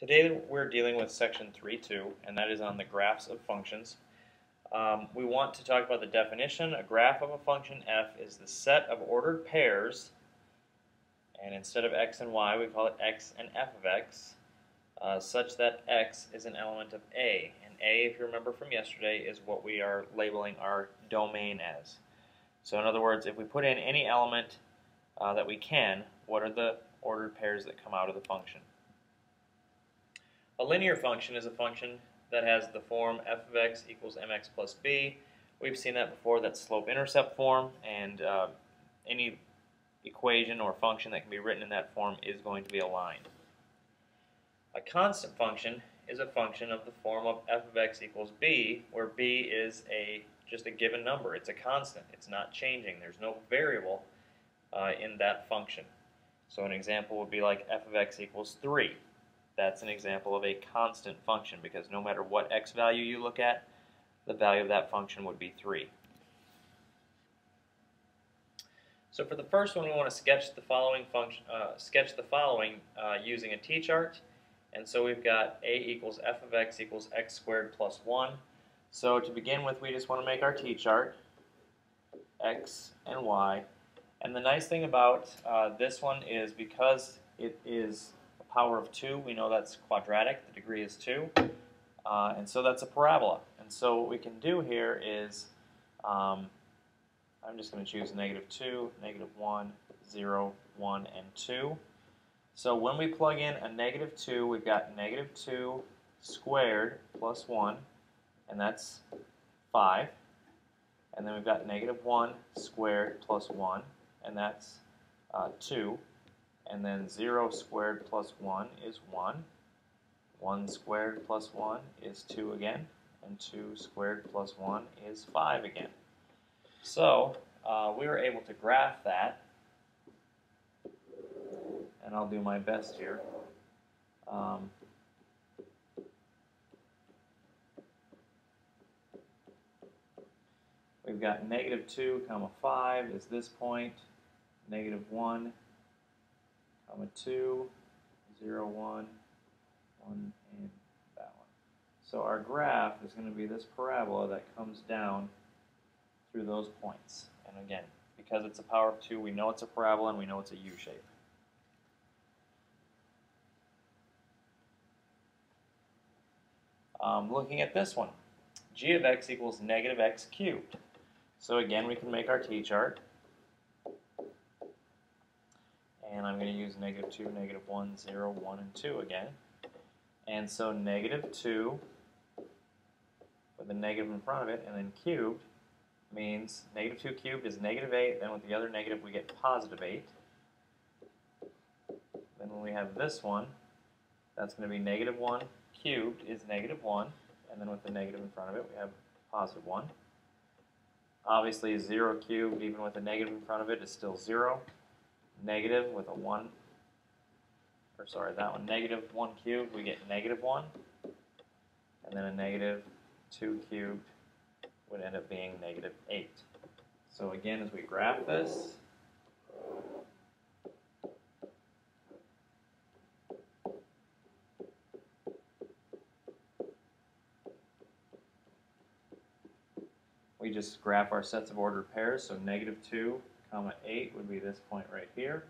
Today we're dealing with section 3.2, and that is on the graphs of functions. We want to talk about the definition. A graph of a function f is the set of ordered pairs, and instead of x and y we call it x and f of x, such that x is an element of A. And A, if you remember from yesterday, is what we are labeling our domain as. So in other words, if we put in any element that we can, what are the ordered pairs that come out of the function? A linear function is a function that has the form f of x equals mx plus b. We've seen that before. That's slope-intercept form, and any equation or function that can be written in that form is going to be aligned. A constant function is a function of the form of f of x equals b, where b is just a given number. It's a constant. It's not changing. There's no variable in that function. So an example would be like f of x equals 3. That's an example of a constant function, because no matter what x value you look at, the value of that function would be 3. So for the first one, we want to sketch the following using a t-chart. And so we've got a equals f of x equals x squared plus 1. So to begin with, we just want to make our t-chart, x and y. And the nice thing about this one is because it is power of 2, we know that's quadratic, the degree is 2, and so that's a parabola. And so what we can do here is, I'm just going to choose negative 2, negative 1, 0, 1, and 2. So when we plug in a negative 2, we've got negative 2 squared plus 1, and that's 5. And then we've got negative 1 squared plus 1, and that's 2. And then 0 squared plus 1 is 1. 1 squared plus 1 is 2 again. And 2 squared plus 1 is 5 again. So we were able to graph that. And I'll do my best here. We've got negative 2 comma 5 is this point. Negative 1 comma 2, 0, 1, 1, and that one. So our graph is going to be this parabola that comes down through those points. And again, because it's a power of 2, we know it's a parabola and we know it's a U-shape. Looking at this one, g of x equals negative x cubed. So again, we can make our t-chart. And I'm going to use negative 2, negative 1, 0, 1, and 2 again. And so negative 2 with a negative in front of it, and then cubed means negative 2 cubed is negative 8. Then with the other negative, we get positive 8. Then when we have this one, that's going to be negative 1 cubed is negative 1. And then with the negative in front of it, we have positive 1. Obviously, 0 cubed, even with a negative in front of it, is still 0. Negative with a 1, or sorry, that one, negative 1 cubed, we get negative 1. And then a negative 2 cubed would end up being negative 8. So again, as we graph this, we just graph our sets of ordered pairs. So negative 2 comma 8 would be this point right here.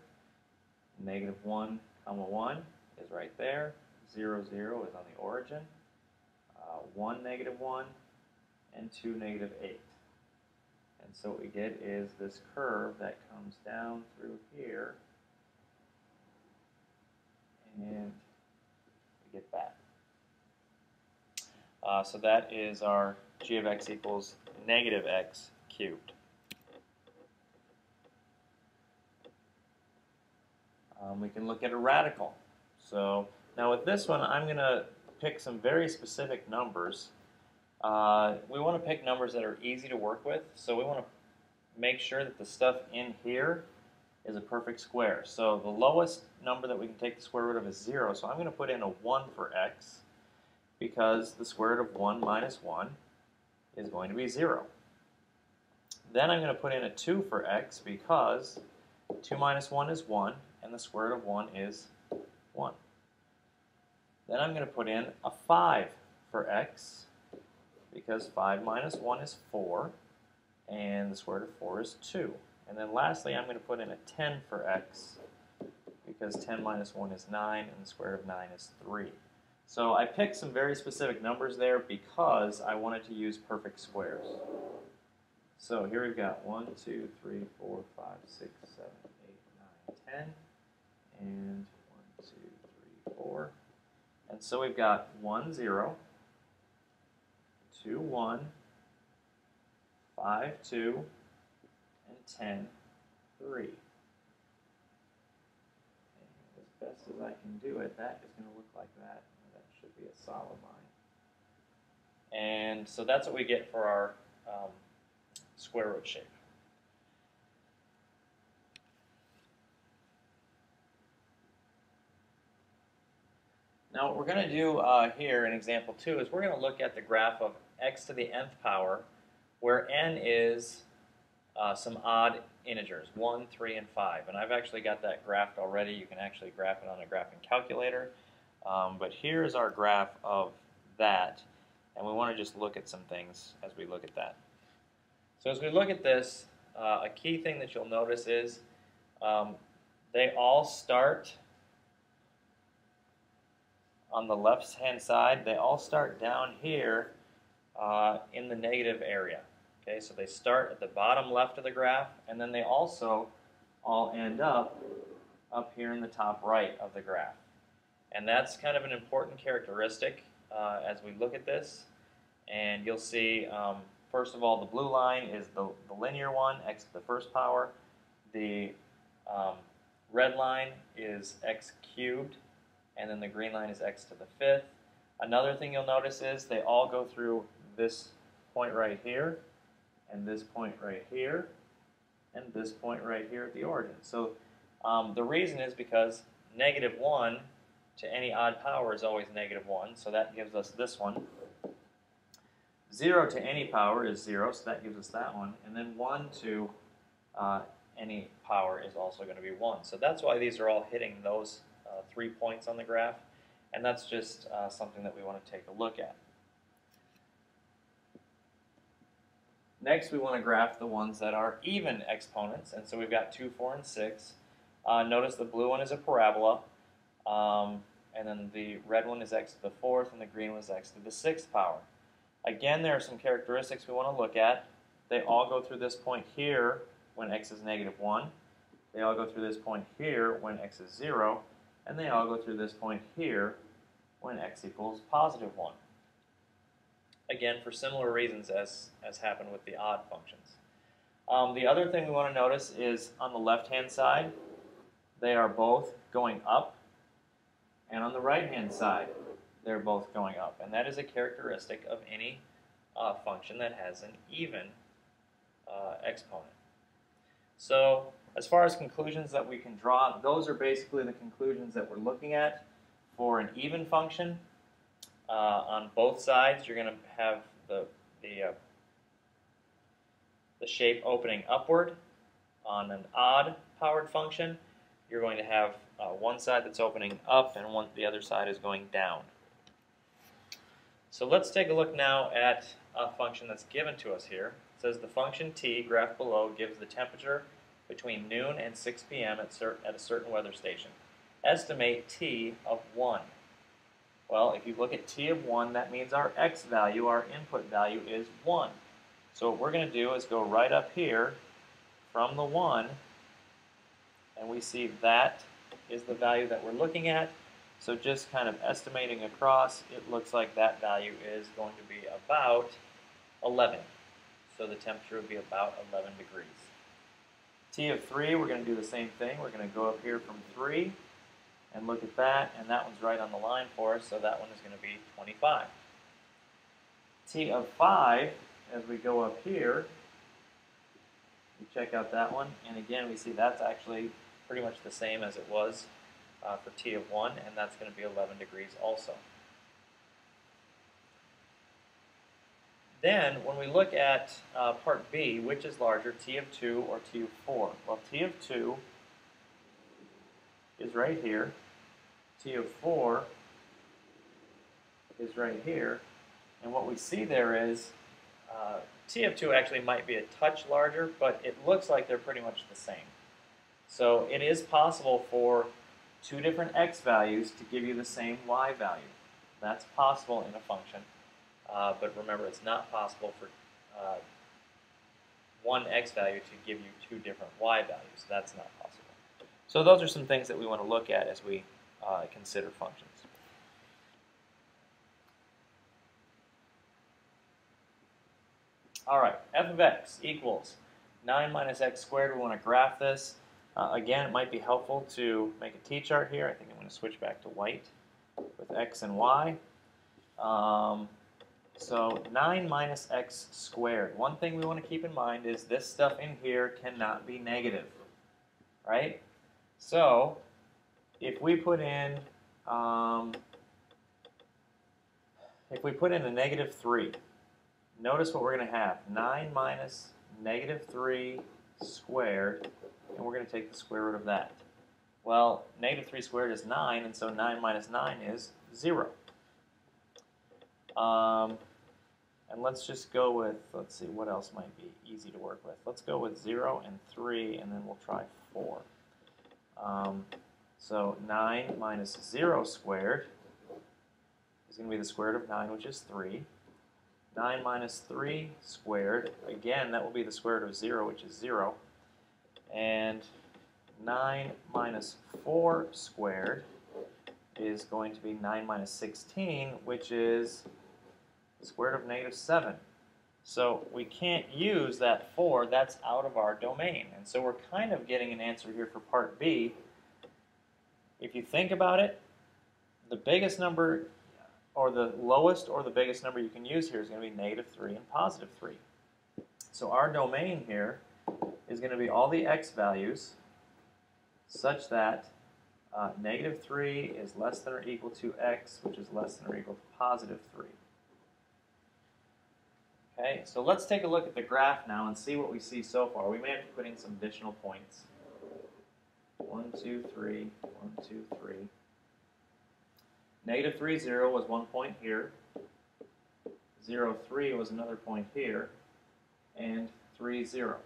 Negative 1 comma 1 is right there. 0, 0 is on the origin. 1, negative 1, and 2, negative 8. And so what we get is this curve that comes down through here, and we get that. So that is our g of x equals negative x cubed. We can look at a radical. So now with this one, I'm going to pick some very specific numbers. We want to pick numbers that are easy to work with. So we want to make sure that the stuff in here is a perfect square. So the lowest number that we can take the square root of is 0. So I'm going to put in a 1 for x, because the square root of 1 minus 1 is going to be 0. Then I'm going to put in a 2 for x, because 2 minus 1 is 1, and the square root of 1 is 1. Then I'm going to put in a 5 for x, because 5 minus 1 is 4, and the square root of 4 is 2. And then lastly, I'm going to put in a 10 for x, because 10 minus 1 is 9, and the square root of 9 is 3. So I picked some very specific numbers there because I wanted to use perfect squares. So here we've got 1, 2, 3, 4, 5, 6, 7, 8, 9, 10, and 1, 2, 3, 4. And so we've got 1, 0, 2, 1, 5, 2, and 10, 3. And as best as I can do it, that is going to look like that. That should be a solid line. And so that's what we get for our square root shape. Now what we're going to do here in example 2 is we're going to look at the graph of x to the nth power, where n is some odd integers, 1, 3, and 5. And I've actually got that graphed already. You can actually graph it on a graphing calculator. But here's our graph of that, and we want to just look at some things as we look at that. So as we look at this, a key thing that you'll notice is they all start on the left-hand side. They all start down here in the negative area. Okay, so they start at the bottom left of the graph, and then they also all end up here in the top right of the graph. And that's kind of an important characteristic as we look at this. And you'll see, first of all, the blue line is the linear one, x to the first power. The red line is x cubed, and then the green line is x to the fifth. Another thing you'll notice is they all go through this point right here, and this point right here, and this point right here at the origin. So the reason is because -1 to any odd power is always -1, so that gives us this one. 0 to any power is 0, so that gives us that one. And then 1 to any power is also going to be 1. So that's why these are all hitting those 3 points on the graph, and that's just something that we want to take a look at. Next, we want to graph the ones that are even exponents, and so we've got 2, 4, and 6. Notice the blue one is a parabola, and then the red one is x to the fourth, and the green one is x to the sixth power. Again, there are some characteristics we want to look at. They all go through this point here when x is -1. They all go through this point here when x is 0. And they all go through this point here when x equals +1. Again, for similar reasons as happened with the odd functions. The other thing we want to notice is on the left-hand side, they are both going up, and on the right-hand side, they're both going up. And that is a characteristic of any function that has an even exponent. So as far as conclusions that we can draw, those are basically the conclusions that we're looking at for an even function. On both sides, you're going to have the shape opening upward. On an odd powered function, you're going to have one side that's opening up and the other side is going down. So let's take a look now at a function that's given to us here. It says the function t, graphed below, gives the temperature between noon and 6 p.m. at a certain weather station. Estimate t of 1. Well, if you look at t of 1, that means our x value, our input value, is 1. So what we're going to do is go right up here from the 1, and we see that is the value that we're looking at. So just kind of estimating across, it looks like that value is going to be about 11. So the temperature would be about 11 degrees. T of 3, we're going to do the same thing. We're going to go up here from 3 and look at that, and that one's right on the line for us, so that one is going to be 25. T of 5, as we go up here, we check out that one, and again we see that's actually pretty much the same as it was for T of 1, and that's going to be 11 degrees also. Then, when we look at part B, which is larger, T of 2 or T of 4? Well, T of 2 is right here. T of 4 is right here. And what we see there is t of 2 actually might be a touch larger, but it looks like they're pretty much the same. So it is possible for two different x values to give you the same y value. That's possible in a function, but remember it's not possible for one x value to give you two different y values. That's not possible. So those are some things that we want to look at as we consider functions. All right, f of x equals 9 minus x squared. We want to graph this. Again, it might be helpful to make a t-chart here. I think I'm going to switch back to white with x and y. So 9 minus x squared. One thing we want to keep in mind is this stuff in here cannot be negative, right? So if we put in a negative 3, notice what we're going to have. 9 minus negative 3 squared, and we're going to take the square root of that. Well, negative 3 squared is 9, and so 9 minus 9 is 0. And let's just go with, let's see, what else might be easy to work with. Let's go with 0 and 3, and then we'll try 4. So 9 minus 0 squared is going to be the square root of 9, which is 3. 9 minus 3 squared, again, that will be the square root of 0, which is 0. And 9 minus 4 squared is going to be 9 minus 16, which is the square root of negative 7. So we can't use that 4. That's out of our domain. And so we're kind of getting an answer here for part B. If you think about it, the biggest number, or the lowest or the biggest number you can use here is going to be negative 3 and positive 3. So our domain here is going to be all the x values such that negative 3 is less than or equal to x, which is less than or equal to positive 3. Okay, so let's take a look at the graph now and see what we see so far. We may have to put in some additional points. 1, 2, 3, 1, 2, 3. Negative 3, 0 was one point here. 0, 3 was another point here. And 3, 0.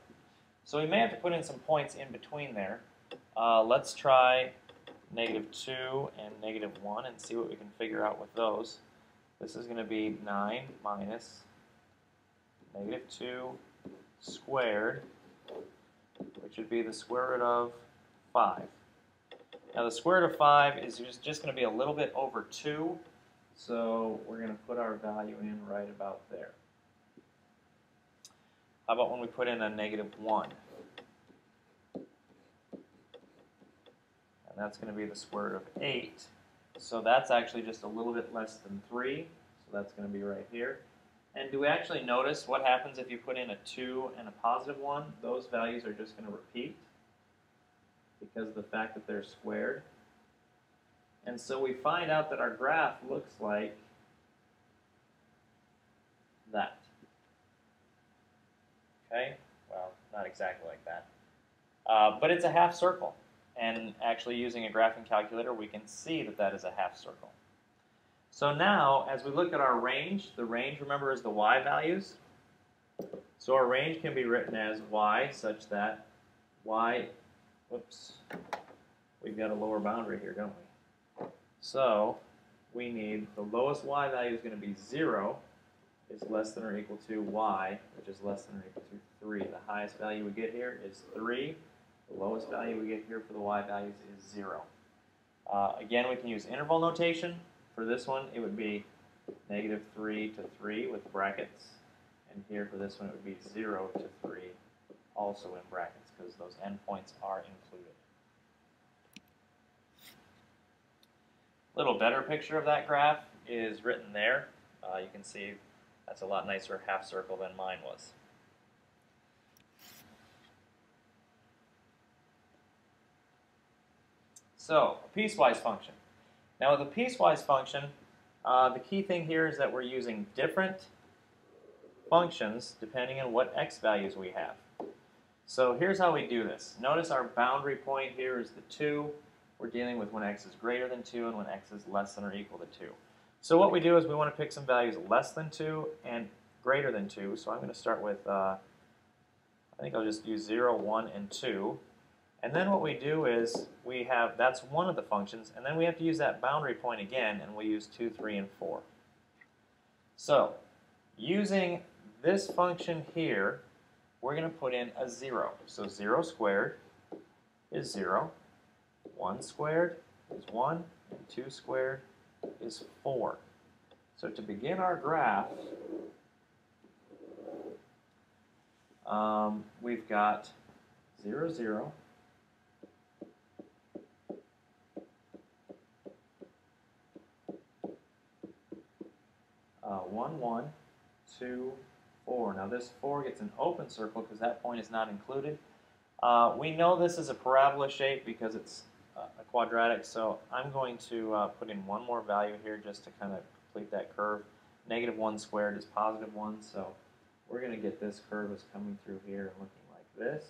So we may have to put in some points in between there. Let's try negative 2 and negative 1 and see what we can figure out with those. This is going to be 9 minus negative 2 squared, which would be the square root of 5. Now the square root of 5 is just going to be a little bit over 2, so we're going to put our value in right about there. How about when we put in a negative 1? And that's going to be the square root of 8. So that's actually just a little bit less than 3, so that's going to be right here. And do we actually notice what happens if you put in a 2 and a positive 1? Those values are just going to repeat because of the fact that they're squared. And so we find out that our graph looks like that. Okay? Well, not exactly like that. But it's a half circle. And actually using a graphing calculator, we can see that that is a half circle. So now, as we look at our range, the range, remember, is the y values. So our range can be written as y such that y, whoops, we've got a lower boundary here, don't we? So we need the lowest y value is going to be 0, is less than or equal to y, which is less than or equal to 3. The highest value we get here is 3. The lowest value we get here for the y values is 0. Again, we can use interval notation. For this one, it would be negative 3 to 3 with brackets. And here for this one, it would be 0 to 3, also in brackets, because those endpoints are included. A little better picture of that graph is written there. You can see that's a lot nicer half circle than mine was. So, a piecewise function. Now with a piecewise function, the key thing here is that we're using different functions depending on what x values we have. So here's how we do this. Notice our boundary point here is the 2. We're dealing with when x is greater than 2 and when x is less than or equal to 2. So what we do is we want to pick some values less than 2 and greater than 2. So I'm going to start with, I think I'll just use 0, 1, and 2. And then what we do is we have, that's one of the functions, and then we have to use that boundary point again, and we use 2, 3, and 4. So using this function here, we're going to put in a 0. So 0 squared is 0, 1 squared is 1, and 2 squared is 4. So to begin our graph, we've got 0, 0, 1, 1, 2, 4. Now this 4 gets an open circle because that point is not included. We know this is a parabola shape because it's a quadratic, so I'm going to put in one more value here just to kind of complete that curve. Negative 1 squared is positive 1, so we're going to get this curve as coming through here and looking like this.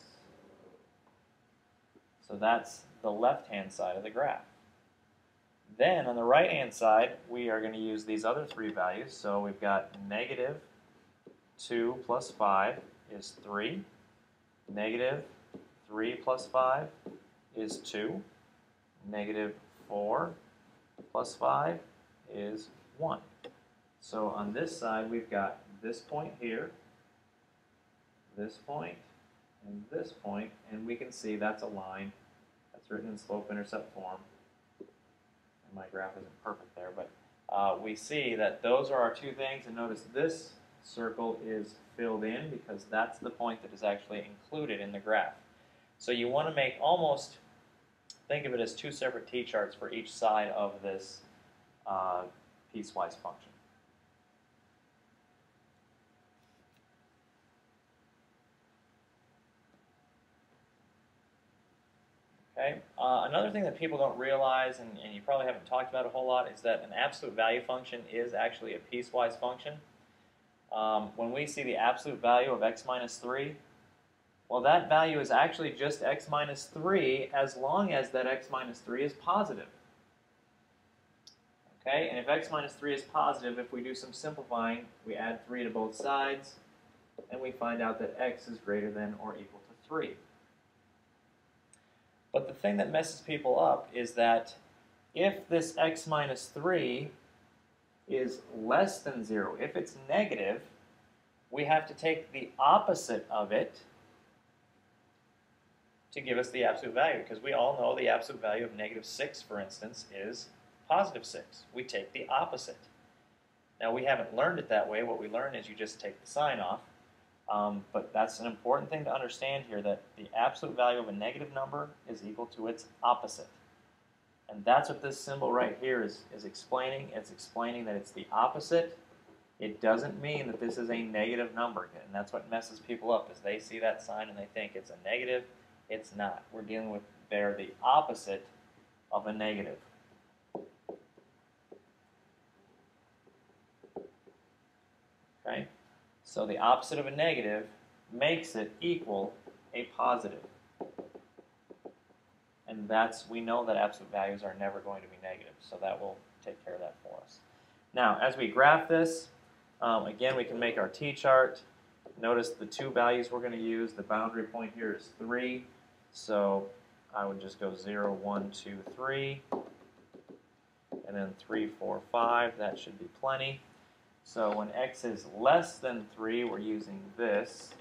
So that's the left-hand side of the graph. Then on the right-hand side, we are going to use these other three values. So we've got negative 2 plus 5 is 3. Negative 3 plus 5 is 2. Negative 4 plus 5 is 1. So on this side, we've got this point here, this point, and this point, and we can see that's a line that's written in slope-intercept form. And my graph isn't perfect there, but we see that those are our two things, and notice this circle is filled in because that's the point that is actually included in the graph. So you want to make almost, think of it as two separate t-charts for each side of this piecewise function. Okay. Another thing that people don't realize, and you probably haven't talked about a whole lot, is that an absolute value function is actually a piecewise function. When we see the absolute value of x minus 3, well, that value is actually just x minus 3 as long as that x minus 3 is positive. Okay, and if x minus 3 is positive, if we do some simplifying, we add 3 to both sides, and we find out that x is greater than or equal to 3. But the thing that messes people up is that if this x minus 3 is less than 0, if it's negative, we have to take the opposite of it to give us the absolute value, because we all know the absolute value of negative 6, for instance, is positive 6. We take the opposite. Now, we haven't learned it that way. What we learn is you just take the sign off. But that's an important thing to understand here, that the absolute value of a negative number is equal to its opposite. And that's what this symbol right here is explaining. It's explaining that it's the opposite. It doesn't mean that this is a negative number. And that's what messes people up, is they see that sign and they think it's a negative. It's not. We're dealing with they're the opposite of a negative. Okay? So the opposite of a negative makes it equal a positive. And we know that absolute values are never going to be negative, so that will take care of that for us. Now, as we graph this, again, we can make our t-chart. Notice the two values we're going to use. The boundary point here is 3, so I would just go 0, 1, 2, 3, and then 3, 4, 5. That should be plenty. So when x is less than 3, we're using this.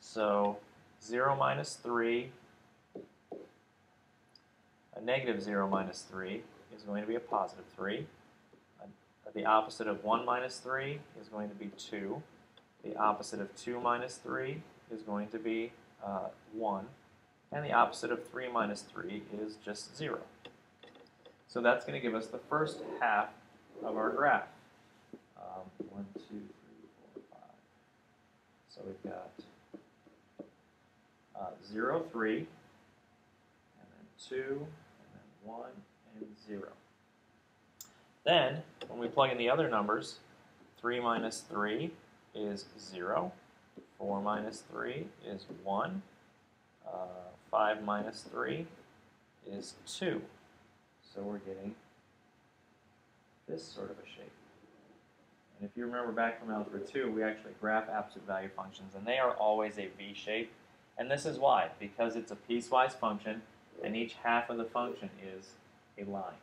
So 0 minus 3, a negative 0 minus 3 is going to be a positive 3. The opposite of 1 minus 3 is going to be 2. The opposite of 2 minus 3 is going to be 1. And the opposite of 3 minus 3 is just 0. So that's going to give us the first half of our graph. 1, 2, 3, 4, 5. So we've got 0, 3, and then 2, and then 1, and 0. Then, when we plug in the other numbers, 3 minus 3 is 0, 4 minus 3 is 1, 5 minus 3 is 2. So we're getting this sort of a shape. And if you remember back from Algebra 2, we actually graph absolute value functions, and they are always a V-shape. And this is why, because it's a piecewise function, and each half of the function is a line.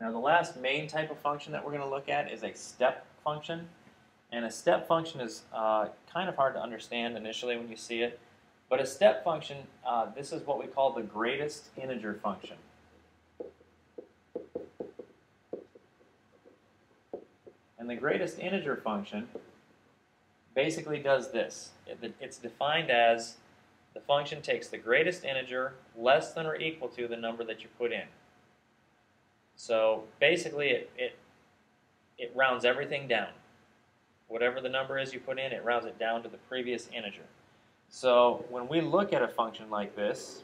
Now the last main type of function that we're going to look at is a step function. And a step function is kind of hard to understand initially when you see it. But a step function, this is what we call the greatest integer function. And the greatest integer function basically does this. It's defined as the function takes the greatest integer less than or equal to the number that you put in. So basically it rounds everything down. Whatever the number is you put in, it rounds it down to the previous integer. So when we look at a function like this,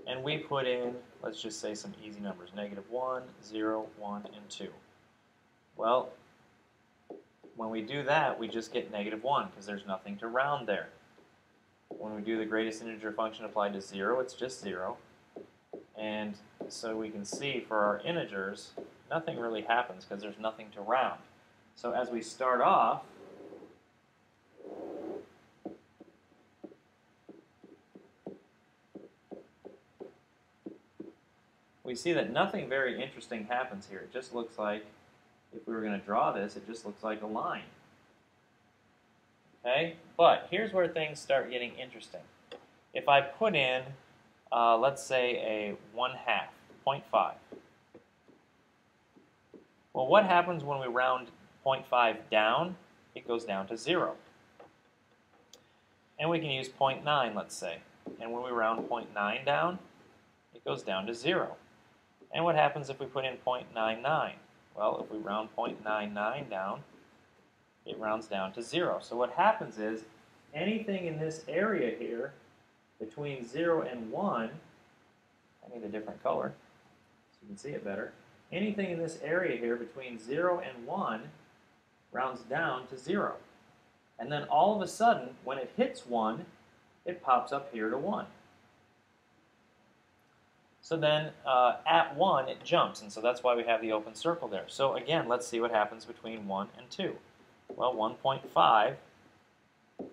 and we put in, let's just say some easy numbers, -1, 0, 1, and 2. Well, when we do that, we just get -1 because there's nothing to round there. When we do the greatest integer function applied to 0, it's just 0. And so we can see for our integers, nothing really happens because there's nothing to round. So as we start off, we see that nothing very interesting happens here. It just looks like, if we were going to draw this, it just looks like a line. Okay? But here's where things start getting interesting. If I put in, let's say a 1/2, 0.5. Well, what happens when we round 0.5 down? It goes down to 0. And we can use 0.9, let's say. And when we round 0.9 down, it goes down to 0. And what happens if we put in 0.99? Well, if we round 0.99 down, it rounds down to 0. So what happens is anything in this area here between 0 and 1, I need a different color so you can see it better. Anything in this area here between 0 and 1 rounds down to 0. And then all of a sudden, when it hits 1, it pops up here to 1. So then at 1, it jumps, and so that's why we have the open circle there. So again, let's see what happens between 1 and 2. Well, 1.5, if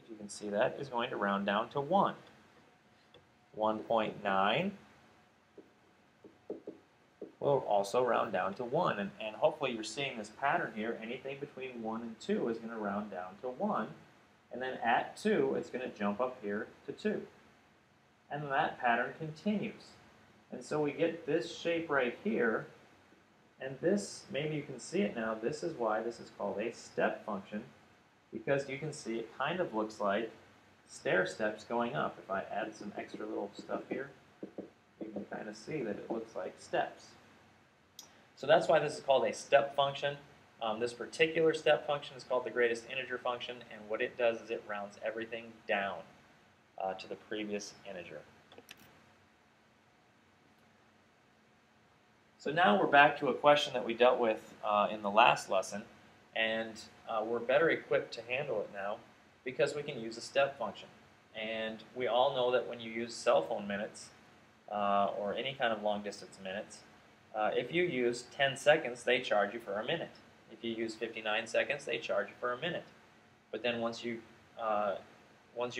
you can see that, is going to round down to 1. 1.9 will also round down to 1. And hopefully you're seeing this pattern here. Anything between 1 and 2 is going to round down to 1. And then at 2, it's going to jump up here to 2. And then that pattern continues. And so we get this shape right here. And this, maybe you can see it now, this is why this is called a step function, because you can see it kind of looks like stair steps going up. If I add some extra little stuff here, you can kind of see that it looks like steps. So that's why this is called a step function. This particular step function is called the greatest integer function, and what it does is it rounds everything down to the previous integer. So now we're back to a question that we dealt with in the last lesson, and we're better equipped to handle it now because we can use a step function. And we all know that when you use cell phone minutes or any kind of long distance minutes, if you use 10 seconds, they charge you for a minute. If you use 59 seconds, they charge you for a minute. But then once you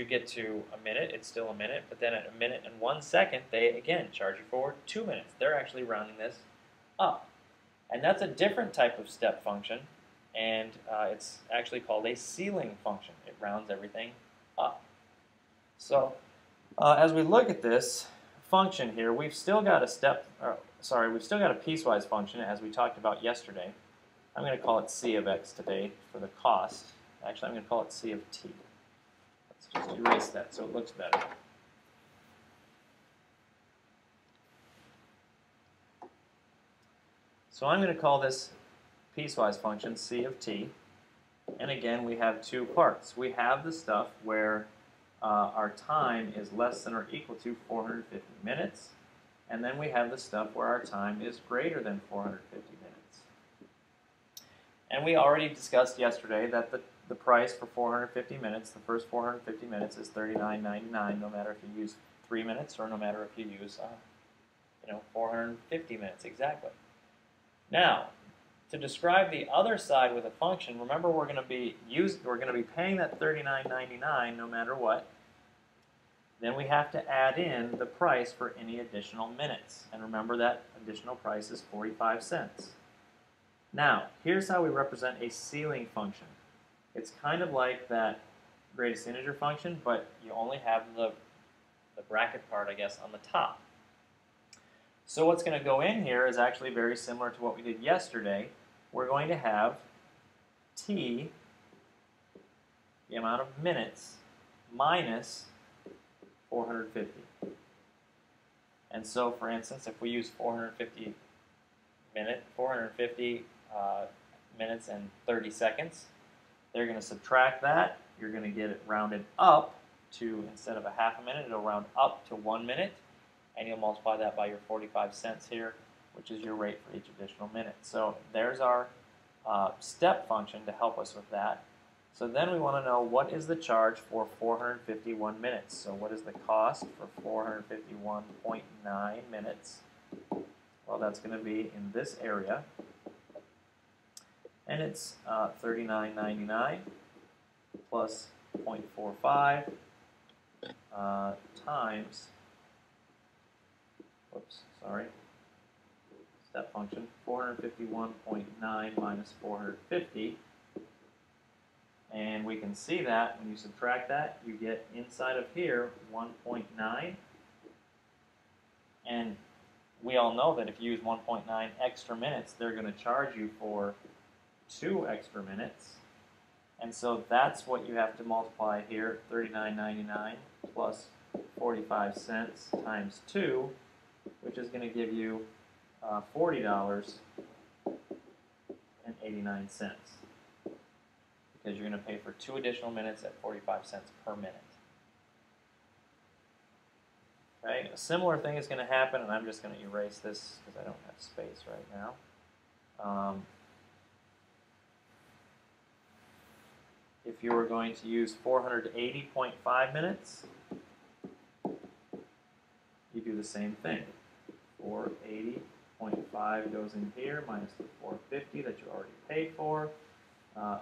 get to a minute, it's still a minute. But then at a minute and 1 second, they again charge you for 2 minutes. They're actually rounding this up. And that's a different type of step function, and it's actually called a ceiling function. It rounds everything up. So as we look at this function here, we've still got a we've still got a piecewise function as we talked about yesterday. I'm going to call it c of x today for the cost. Actually, I'm going to call it c of t. Let's just erase that so it looks better. So I'm going to call this piecewise function c of t. And again, we have two parts. We have the stuff where our time is less than or equal to 450 minutes. And then we have the stuff where our time is greater than 450 minutes. And we already discussed yesterday that the price for 450 minutes, the first 450 minutes, is $39.99, no matter if you use 3 minutes, or no matter if you use 450 minutes exactly. Now, to describe the other side with a function, remember we're going to be paying that $39.99 no matter what. Then we have to add in the price for any additional minutes, and remember that additional price is 45 cents. Now, here's how we represent a ceiling function. It's kind of like that greatest integer function, but you only have the bracket part, I guess, on the top. So what's going to go in here is actually very similar to what we did yesterday. We're going to have t, the amount of minutes, minus 450. And so, for instance, if we use 450 minutes and 30 seconds, they're going to subtract that. You're going to get it rounded up to, instead of a half a minute, it'll round up to 1 minute. And you'll multiply that by your 45 cents here, which is your rate for each additional minute. So there's our step function to help us with that. So then we want to know, what is the charge for 451 minutes? So what is the cost for 451.9 minutes? Well, that's going to be in this area. And it's $39.99 plus 0.45 times, step function, 451.9 minus 450. And we can see that when you subtract that, you get inside of here 1.9. And we all know that if you use 1.9 extra minutes, they're going to charge you for 2 extra minutes. And so that's what you have to multiply here, $39.99 plus 45 cents times 2, which is going to give you $40.89, because you're going to pay for 2 additional minutes at 45 cents per minute. Okay, a similar thing is going to happen, and I'm just going to erase this because I don't have space right now. If you were going to use 480.5 minutes, you do the same thing. 480.5 goes in here minus the 450 that you already paid for.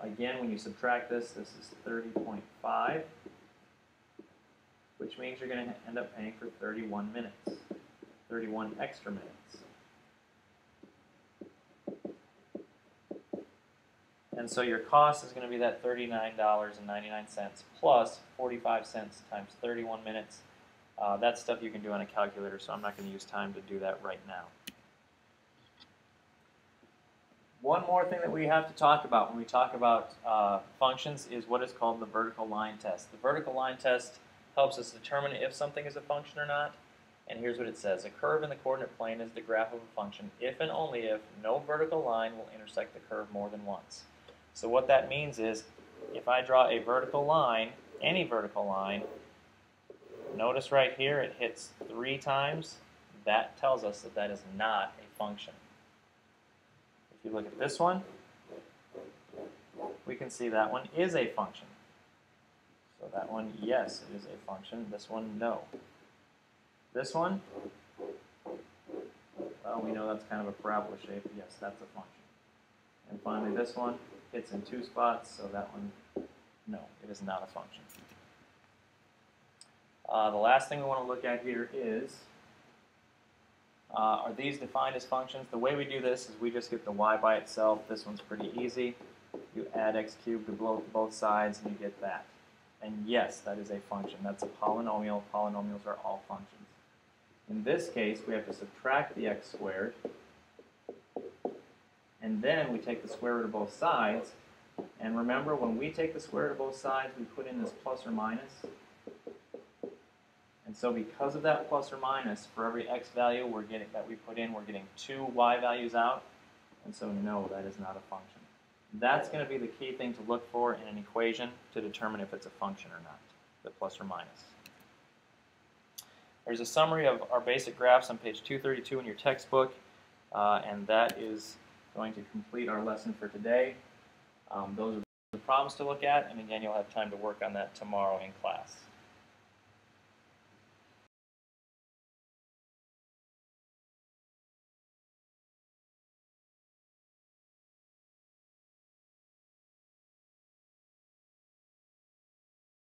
Again, when you subtract this, this is 30.5, which means you're going to end up paying for 31 minutes, 31 extra minutes. And so your cost is going to be that $39.99 plus 45 cents times 31 minutes. That's stuff you can do on a calculator, so I'm not going to use time to do that right now. One more thing that we have to talk about when we talk about functions is what is called the vertical line test. The vertical line test helps us determine if something is a function or not. And here's what it says. A curve in the coordinate plane is the graph of a function if and only if no vertical line will intersect the curve more than once. So what that means is, if I draw a vertical line, any vertical line, notice right here it hits 3 times. That tells us that that is not a function. If you look at this one, we can see that one is a function. So that one, yes, it is a function. This one, no. This one, well, we know that's kind of a parabola shape. Yes, that's a function. And finally, this one hits in 2 spots, so that one, no, it is not a function. The last thing we want to look at here is, are these defined as functions? The way we do this is we just get the y by itself. This one's pretty easy. You add x cubed to both sides, and you get that. And yes, that is a function. That's a polynomial. Polynomials are all functions. In this case, we have to subtract the x squared, and then we take the square root of both sides. And remember, when we take the square root of both sides, we put in this plus or minus. And so because of that plus or minus, for every x value that we put in, we're getting 2 y values out. And so no, that is not a function. That's going to be the key thing to look for in an equation to determine if it's a function or not, the plus or minus. There's a summary of our basic graphs on page 232 in your textbook, and that is going to complete our lesson for today. Those are the problems to look at, and again, you'll have time to work on that tomorrow in class.